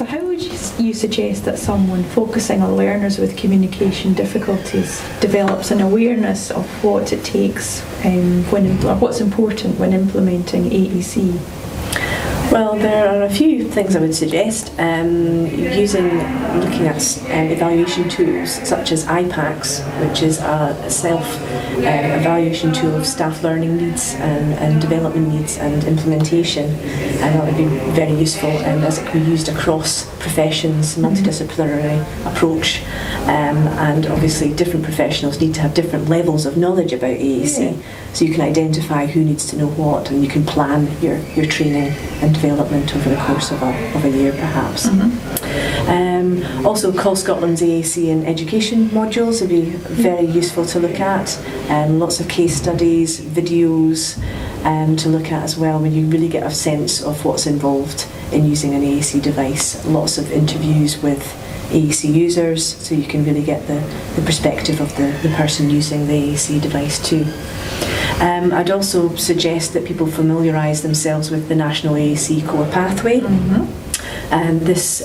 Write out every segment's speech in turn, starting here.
So how would you suggest that someone focusing on learners with communication difficulties develops an awareness of what it takes what's important when implementing AAC? Well, there are a few things I would suggest. Looking at evaluation tools such as IPACS, which is a self-evaluation tool of staff learning needs and development needs and implementation. And that would be very useful as it can be used across professions, multidisciplinary approach. And obviously different professionals need to have different levels of knowledge about AAC. So you can identify who needs to know what, and you can plan your training and development over the course of a year perhaps. Also, Call Scotland's AAC and education modules would be very useful to look at. Lots of case studies, videos to look at as well, when you really get a sense of what's involved in using an AAC device. Lots of interviews with AAC users, so you can really get the perspective of the person using the AAC device too. I'd also suggest that people familiarise themselves with the National AAC Core Pathway. This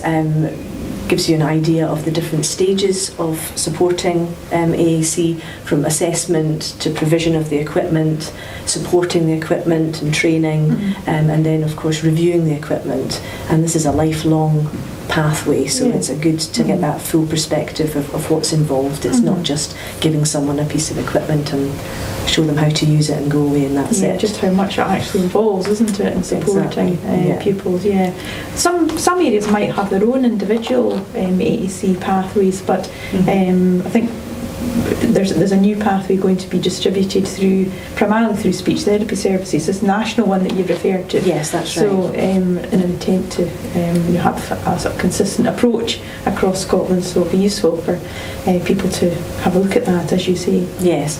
gives you an idea of the different stages of supporting AAC, from assessment to provision of the equipment, supporting the equipment and training, and then of course reviewing the equipment. And this is a lifelong pathway, so it's good to get that full perspective of what's involved. It's not just giving someone a piece of equipment and show them how to use it and go away and that's it. Just how much it actually involves, isn't it, in supporting pupils. Some areas might have their own individual AAC pathways, but I think there's a new pathway going to be distributed primarily through speech therapy services. This national one that you've referred to. Yes, that's right. So in an intent to have a sort of consistent approach across Scotland, so it'll be useful for people to have a look at that, as you say. Yes.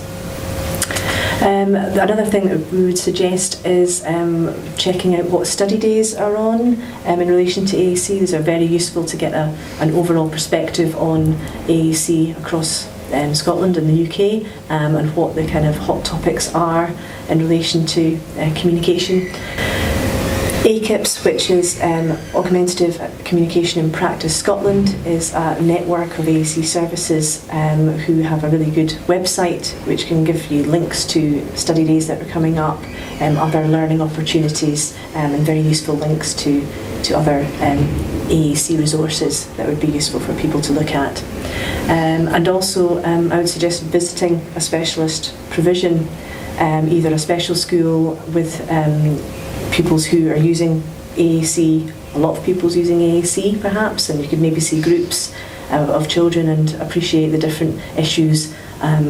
Another thing that we would suggest is checking out what study days are on in relation to AAC. These are very useful to get an overall perspective on AAC across Scotland and the UK, and what the kind of hot topics are in relation to communication. ACIPS, which is Augmentative Communication in Practice Scotland, is a network of AAC services who have a really good website which can give you links to study days that are coming up, other learning opportunities, and very useful links to other AAC resources that would be useful for people to look at. And also I would suggest visiting a specialist provision, either a special school with pupils who are using AAC, a lot of pupils using AAC perhaps, and you could maybe see groups of children and appreciate the different issues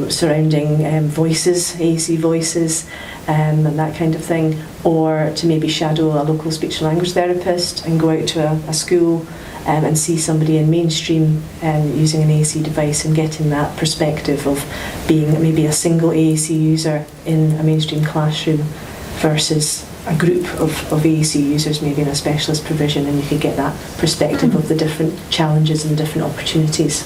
surrounding voices, AAC voices, and that kind of thing, or to maybe shadow a local speech and language therapist and go out to a school and see somebody in mainstream using an AAC device and getting that perspective of being maybe a single AAC user in a mainstream classroom versus a group of AAC users maybe in a specialist provision, and you could get that perspective of the different challenges and different opportunities.